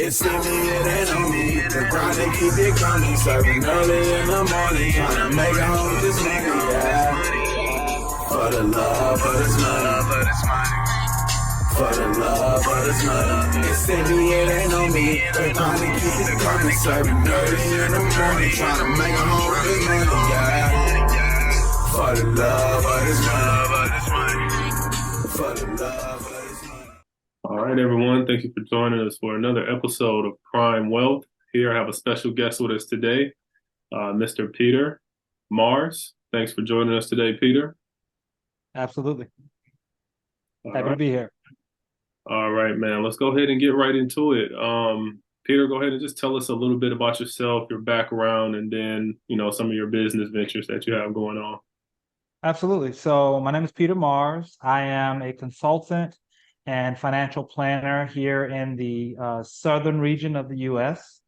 It's in me, it ain't on me. The grind and keep it coming. Serving early in the morning. Trying to make a home with this money, yeah. For the love of this money. For the love of this money. It's in me, it ain't on me. The grind and keep it coming. Serving early in the morning. Trying to make a home with this money, yeah. For the love of this money. For the love of this money. All right, everyone. Thank you for joining us for another episode of Prime Wealth. Here I have a special guest with us today, Mr. Peter Mars. Thanks for joining us today, Peter. Absolutely. All Happy to right. be here. All right, man. Let's go ahead and get right into it. Peter, go ahead and just tell us a little bit about yourself, your background, and then, some of your business ventures that you have going on. Absolutely. So my name is Peter Mars. I am a consultant and financial planner here in the southern region of the U.S.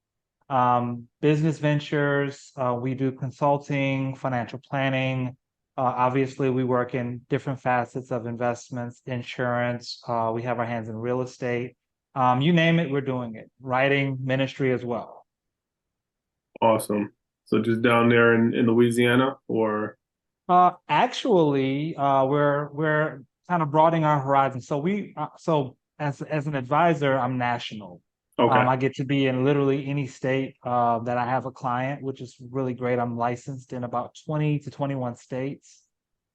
Business ventures, we do consulting, financial planning. Obviously, we work in different facets of investments, insurance. We have our hands in real estate. You name it, we're doing it. Writing, ministry as well. Awesome. So just down there in Louisiana, or? Actually, we're kind of broadening our horizons. So as an advisor, I'm national. Okay. I get to be in literally any state that I have a client, which is really great. I'm licensed in about 20 to 21 states.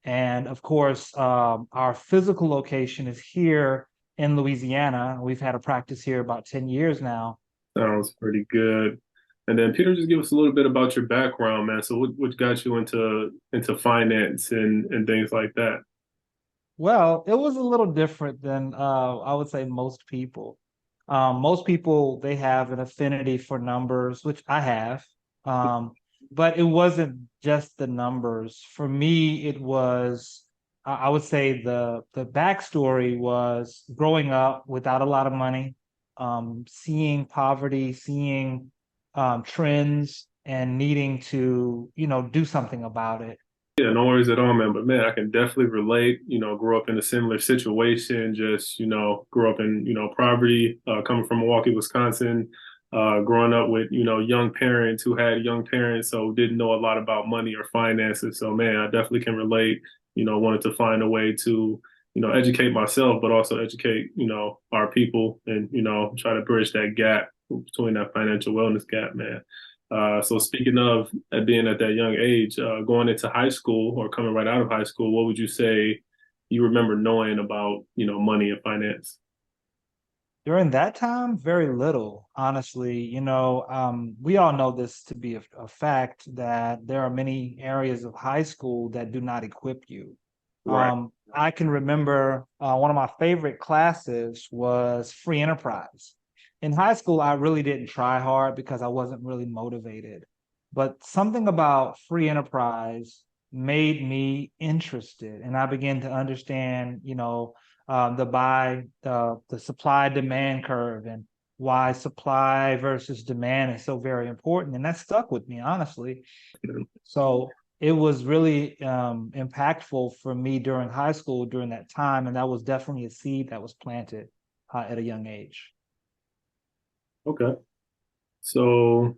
And of course, our physical location is here in Louisiana. We've had a practice here about 10 years now. Sounds pretty good. And then Peter, just give us a little bit about your background, man. So what got you into finance and things like that? Well, it was a little different than I would say most people. Most people, they have an affinity for numbers, which I have. But it wasn't just the numbers. For me, it was, I would say the backstory was growing up without a lot of money, seeing poverty, seeing trends and needing to, do something about it. Yeah, no worries at all, man. But man, I can definitely relate, grew up in a similar situation, just, grew up in, poverty, coming from Milwaukee, Wisconsin, growing up with, young parents who had young parents, so didn't know a lot about money or finances. So man, I definitely can relate, wanted to find a way to, educate myself, but also educate, our people and, try to bridge that gap between that financial wellness gap, man. So speaking of being at that young age, going into high school or coming right out of high school, what would you say you remember knowing about, money and finance? During that time, very little, honestly. We all know this to be a fact that there are many areas of high school that do not equip you. Right. I can remember one of my favorite classes was free enterprise. In high school, I really didn't try hard because I wasn't really motivated. But something about free enterprise made me interested, and I began to understand, the supply demand curve and why supply versus demand is so very important. And that stuck with me, honestly. So it was really impactful for me during high school during that time. And that was definitely a seed that was planted at a young age. Okay. So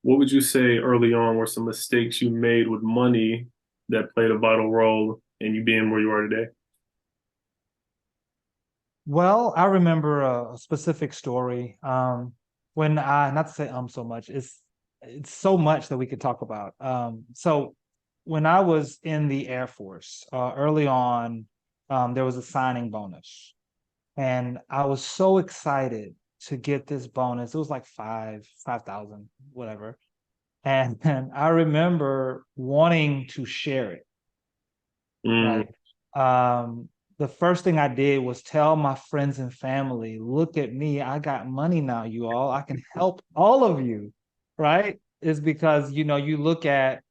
what would you say early on were some mistakes you made with money that played a vital role in you being where you are today? Well, I remember a specific story. When not to say so much, it's so much that we could talk about. So when I was in the Air Force, early on, there was a signing bonus, and I was so excited to get this bonus. It was like 5,000, whatever. And I remember wanting to share it, Mm, right? The first thing I did was tell my friends and family, look at me, I got money now, you all. I can help all of you, right? It's because, you look at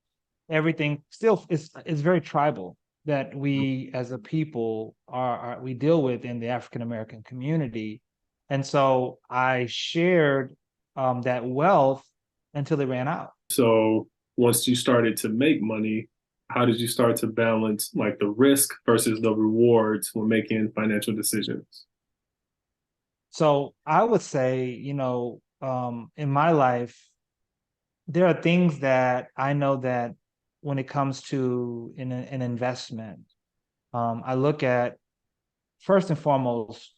everything still, it's very tribal that we as a people we deal with in the African American community. And so I shared that wealth until they ran out. so once you started to make money, how did you start to balance like the risk versus the rewards when making financial decisions? So I would say, in my life, there are things that I know that when it comes to an investment, I look at first and foremost,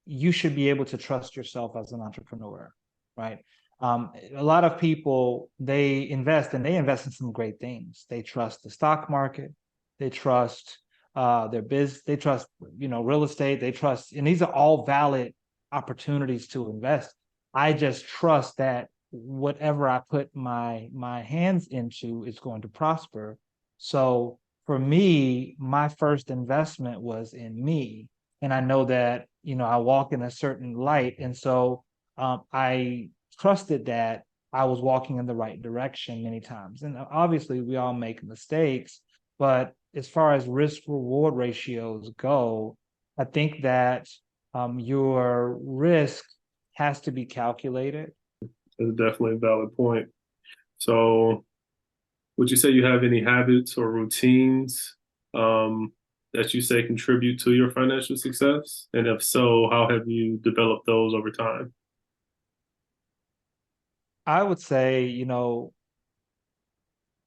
you should be able to trust yourself as an entrepreneur, right? A lot of people, they invest and they invest in some great things. They trust the stock market, they trust their biz, they trust, real estate, they trust, and these are all valid opportunities to invest. I just trust that whatever I put my hands into is going to prosper. So for me, my first investment was in me, and I know that I walk in a certain light, and so I trusted that I was walking in the right direction many times. And obviously, we all make mistakes, but as far as risk reward ratios go, I think that your risk has to be calculated. That's definitely a valid point. So, would you say you have any habits or routines that you say contribute to your financial success? And if so, how have you developed those over time? I would say,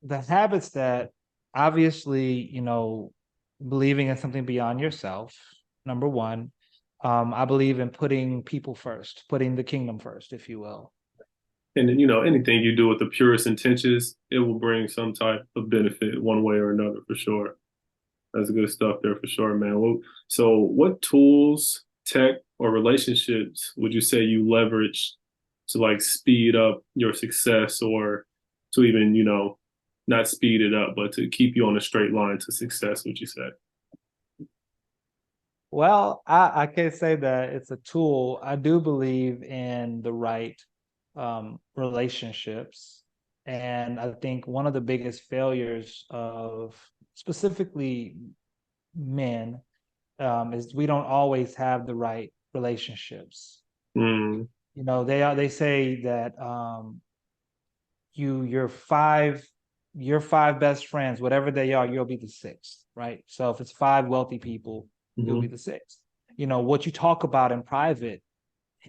the habits that obviously, believing in something beyond yourself, number one. I believe in putting people first, putting the kingdom first, if you will. And then, anything you do with the purest intentions, it will bring some type of benefit one way or another for sure. That's good stuff there for sure, man. Well, so what tools, tech, or relationships would you say you leverage to like speed up your success or to even, not speed it up, but to keep you on a straight line to success, would you say? Well, I can't say that it's a tool. I do believe in the right relationships. And I think one of the biggest failures of specifically men is we don't always have the right relationships. Mm, They say that your five best friends, whatever they are, you'll be the sixth, right? So if it's five wealthy people, you'll be hmm the sixth. What you talk about in private,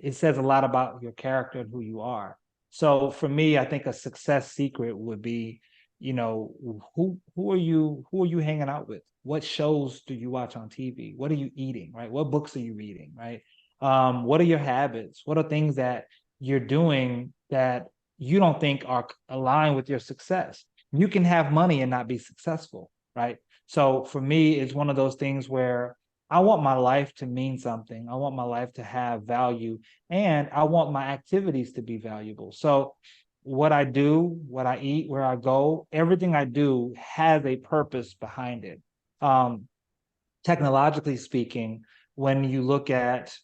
it says a lot about your character and who you are. So for me, I think a success secret would be, who are you hanging out with? What shows do you watch on TV? What are you eating, right? What books are you reading, right? What are your habits? What are things that you're doing that you don't think are aligned with your success? You can have money and not be successful, right? So for me, it's one of those things where I want my life to mean something. I want my life to have value, and I want my activities to be valuable. So what I do, what I eat, where I go, everything I do has a purpose behind it. Um, Technologically speaking, when you look at,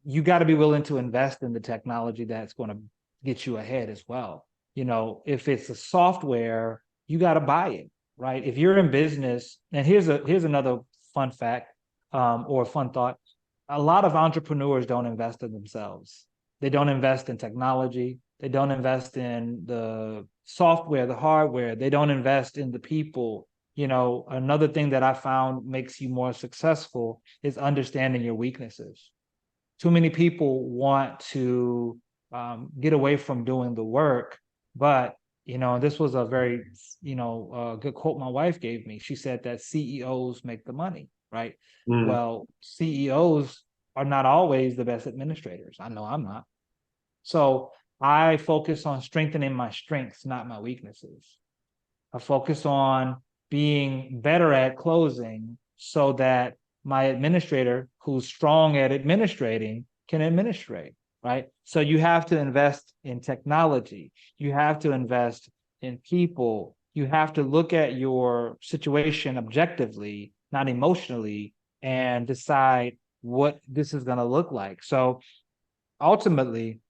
you got to be willing to invest in the technology that's going to get you ahead as well. If it's a software, you got to buy it, right? If you're in business, and here's another fun fact, or a fun thought. A lot of entrepreneurs don't invest in themselves. They don't invest in technology. They don't invest in the software, the hardware. They don't invest in the people. Another thing that I found makes you more successful is understanding your weaknesses. Too many people want to get away from doing the work, but this was a very good quote my wife gave me. She said that CEOs make the money, right? mm, Well, CEOs are not always the best administrators. I know I'm not. So I focus on strengthening my strengths, not my weaknesses. I focus on being better at closing so that my administrator, who's strong at administrating, can administrate, right? So you have to invest in technology. You have to invest in people. You have to look at your situation objectively, not emotionally, and decide what this is going to look like. So ultimately,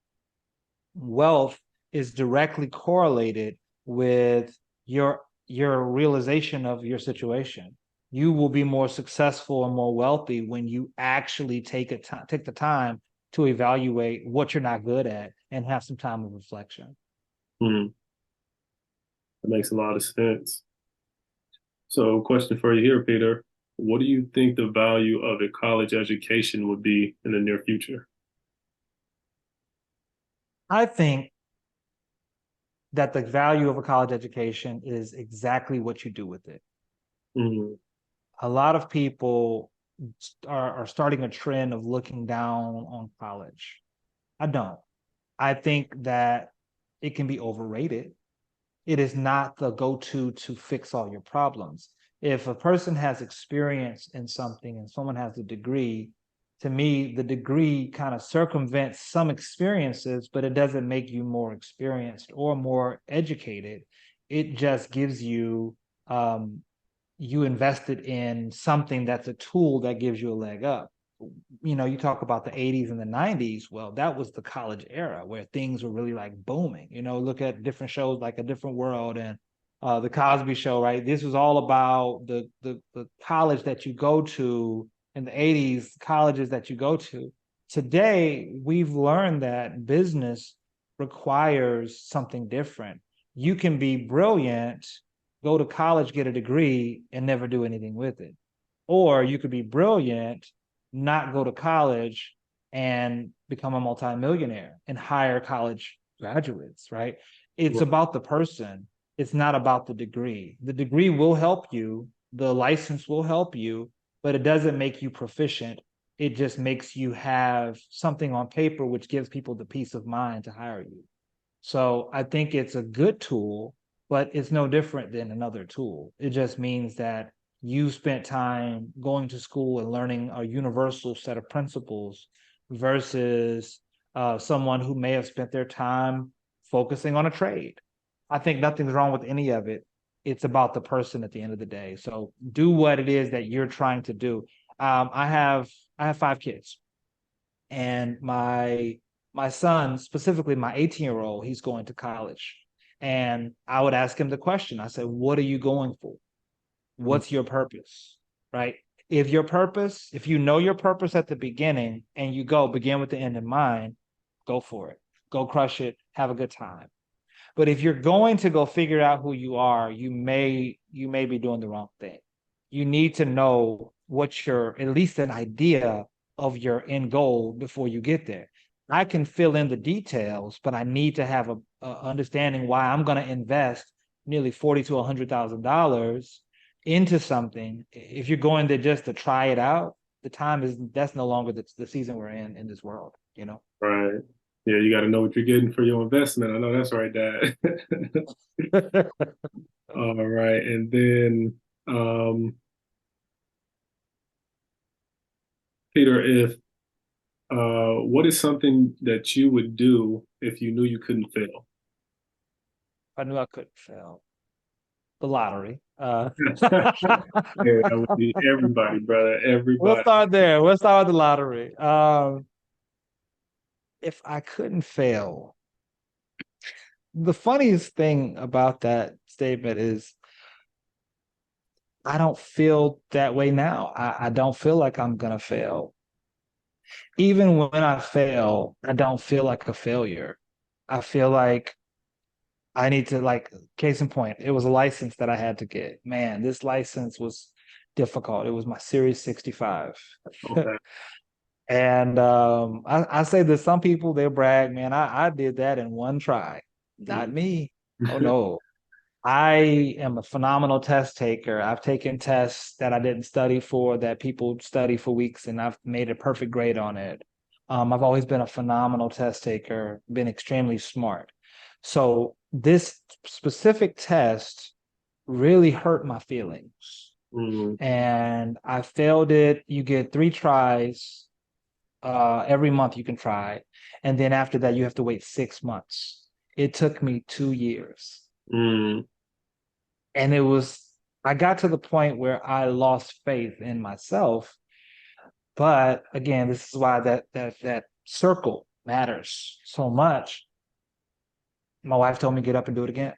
wealth is directly correlated with your realization of your situation. You will be more successful and more wealthy when you actually take the time to evaluate what you're not good at and have some time of reflection. mm. That makes a lot of sense. So, question for you here, Peter. What do you think the value of a college education would be in the near future? I think that the value of a college education is exactly what you do with it. Mm-hmm. A lot of people are starting a trend of looking down on college. I don't. I think that it can be overrated. It is not the go-to to fix all your problems. If a person has experience in something and someone has a degree, to me, the degree kind of circumvents some experiences, but it doesn't make you more experienced or more educated. It just gives you you invested in something that's a tool that gives you a leg up. You know, you talk about the 80s and the 90s. Well, that was the college era where things were really like booming. You know, look at different shows like A Different World and the Cosby Show, right? This was all about the college that you go to in the 80s, colleges that you go to. Today, we've learned that business requires something different. You can be brilliant, go to college, get a degree, and never do anything with it. Or you could be brilliant, not go to college, and become a multimillionaire and hire college graduates, right? It's about the person. It's not about the degree. The degree will help you, the license will help you, but it doesn't make you proficient. It just makes you have something on paper, which gives people the peace of mind to hire you. So I think it's a good tool, but it's no different than another tool. It just means that you spent time going to school and learning a universal set of principles versus someone who may have spent their time focusing on a trade. I think nothing's wrong with any of it. It's about the person at the end of the day. So do what it is that you're trying to do. I have 5 kids, and my son, specifically my 18-year-old, he's going to college. And I would ask him the question. I said, what are you going for? What's your purpose? Right? If you know your purpose at the beginning and you begin with the end in mind, go for it. Go crush it. Have a good time. But if you're going to go figure out who you are, you may be doing the wrong thing. You need to know what your, at least an idea of your end goal before you get there. I can fill in the details, but I need to have a understanding why I'm going to invest nearly $40,000 to $100,000 into something. If you're going there just to try it out, that's no longer the season we're in this world, you know? Right. Yeah, you got to know what you're getting for your investment. I know that's right, Dad. All right. And then, Peter, if what is something that you would do if you knew you couldn't fail? I knew I couldn't fail. The lottery. Yeah, that would be everybody, brother. We'll Everybody. start there. We'll start with the lottery. If I couldn't fail, the funniest thing about that statement is I don't feel that way now. I don't feel like I'm gonna fail. Even when I fail, I don't feel like a failure. I feel like I need to, like, case in point, it was a license that I had to get. Man, this license was difficult. It was my Series 65. Okay. And I say that some people, they brag, man, I did that in one try. Not me. Oh no. I am a phenomenal test taker. I've taken tests that I didn't study for, that people study for weeks, and I've made a perfect grade on it. I've always been a phenomenal test taker, been extremely smart. So this specific test really hurt my feelings. Mm-hmm. And I failed it. You get 3 tries. Every month you can try. And then after that, you have to wait 6 months. It took me 2 years. Mm-hmm. And I got to the point where I lost faith in myself. But again, this is why that circle matters so much. My wife told me, get up and do it again.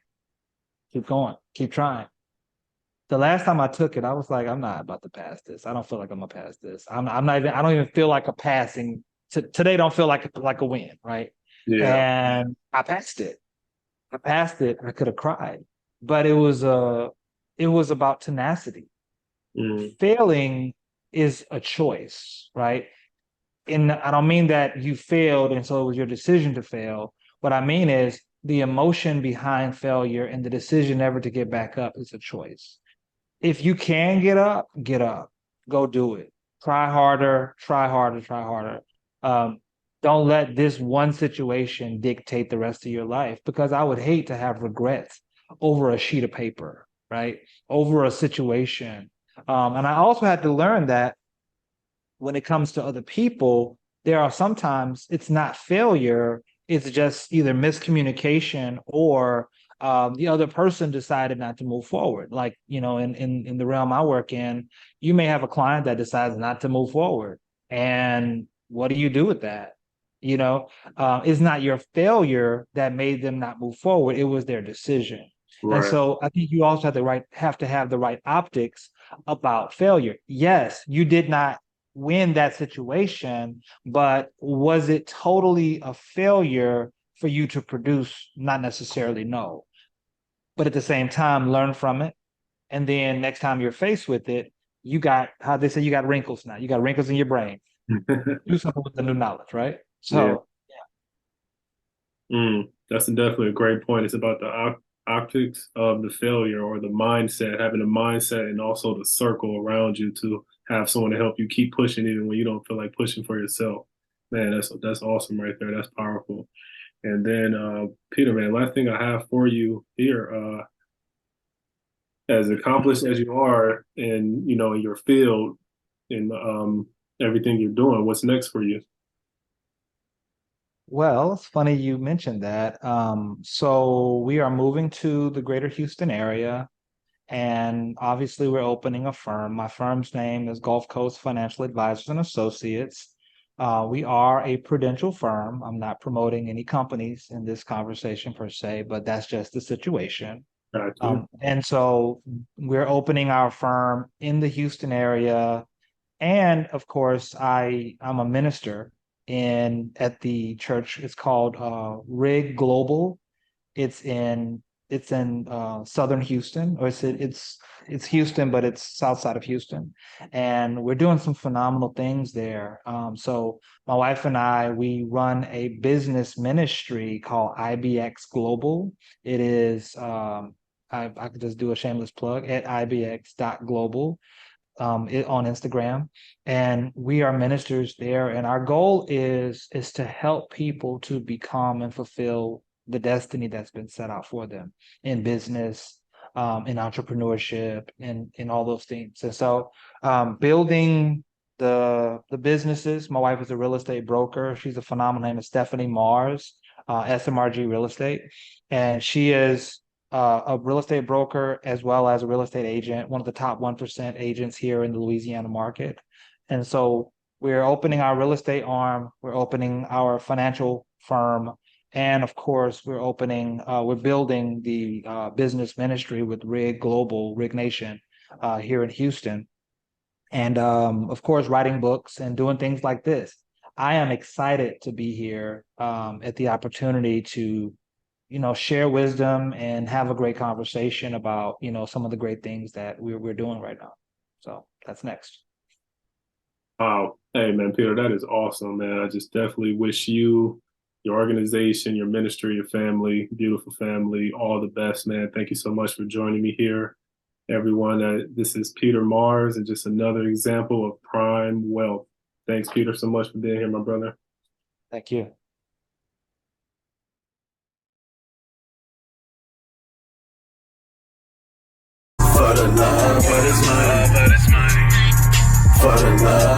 Keep going, keep trying. The last time I took it, I was like, I'm not about to pass this. I don't feel like I'm gonna pass this. I'm not even, I don't even feel like a passing. Today don't feel like a win, right? Yeah. And I passed it. I passed it. I could have cried, but it was about tenacity. Mm-hmm. Failing is a choice, right? And I don't mean that you failed and so it was your decision to fail. What I mean is the emotion behind failure and the decision never to get back up is a choice. If you can get up, go do it. Try harder, try harder, try harder. Um, don't let this one situation dictate the rest of your life, because I would hate to have regrets over a sheet of paper, right? Over a situation. And I also had to learn that when it comes to other people, there are sometimes it's not failure, it's just either miscommunication or the other person decided not to move forward. Like, in the realm I work in, you may have a client that decides not to move forward. And what do you do with that? It's not your failure that made them not move forward. It was their decision. And Right. so I think you also have to have the right optics about failure. Yes, you did not win that situation, but was it totally a failure for you to produce? Not necessarily, no. But at the same time, learn from it. And then next time you're faced with it, you got, how they say, you got wrinkles now. You got wrinkles in your brain. Do something with the new knowledge, right? Yeah. So, That's definitely a great point. It's about the optics of the failure, or the mindset, having a mindset, and also the circle around you to have someone to help you keep pushing even when you don't feel like pushing for yourself. Man, that's awesome right there. That's powerful. And then Peter, man, last thing I have for you here, as accomplished as you are in, in your field, in everything you're doing, what's next for you? well, it's funny you mentioned that. So we are moving to the greater Houston area. And obviously, we're opening a firm. My firm's name is Gulf Coast Financial Advisors and Associates. We are a prudential firm. I'm not promoting any companies in this conversation per se, but that's just the situation. Got you. And so we're opening our firm in the Houston area. And of course, I'm a minister at the church. It's called Rig Global. It's in southern Houston, or it's Houston, but it's south side of Houston, and we're doing some phenomenal things there. So my wife and we run a business ministry called IBX Global. It is I could just do a shameless plug at ibx.global on Instagram, and we are ministers there. And our goal is to help people to become and fulfill the destiny that's been set out for them in business, in entrepreneurship, and in all those things. And so, building the businesses. My wife is a real estate broker. She's a phenomenal name is Stephanie Mars, SMRG Real Estate, and she is a real estate broker as well as a real estate agent, one of the top 1% agents here in the Louisiana market. And so we're opening our real estate arm, we're opening our financial firm, and of course, we're building the business ministry with Rig Nation here in Houston. And of course, writing books and doing things like this. I am excited to be here at the opportunity to share wisdom and have a great conversation about, some of the great things that we're doing right now. So that's next. Wow. Hey, man, Peter, that is awesome, man. I just definitely wish you, your organization, your ministry, your family, beautiful family, all the best, man. Thank you so much for joining me here. Everyone, this is Peter Mars, and just another example of prime wealth. Thanks, Peter, so much for being here, my brother. Thank you. For the love, but it's money. For the love.